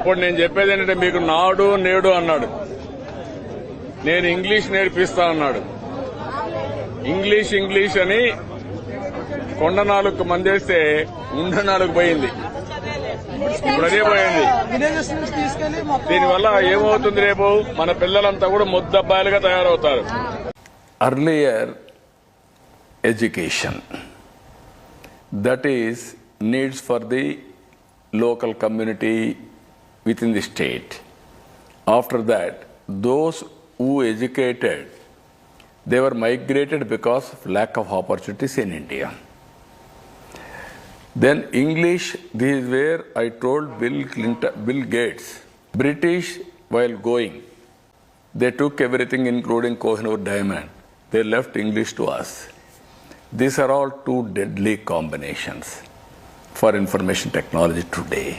ఇప్పుడు నేను చెప్పేది ఏంటంటే మీకు నాడు నేడు అన్నాడు, నేను ఇంగ్లీష్ నేర్పిస్తా అన్నాడు. ఇంగ్లీష్ ఇంగ్లీష్ అని కొండ నాలుగు మందేస్తే ఉండ నాలుగు పోయింది, ఇప్పుడు అదే పోయింది. దీనివల్ల ఏమవుతుంది, రేపు మన పిల్లలంతా కూడా ముద్దబ్బాయిలుగా తయారవుతారు. Earlier education, that is needs for the local community within the state. After that, those who educated, they were migrated because of lack of opportunities in India. Then English, this is where I told Bill Gates, British while going, they took everything including Kohinoor diamond. They left English to us. These are all two deadly combinations for information technology today.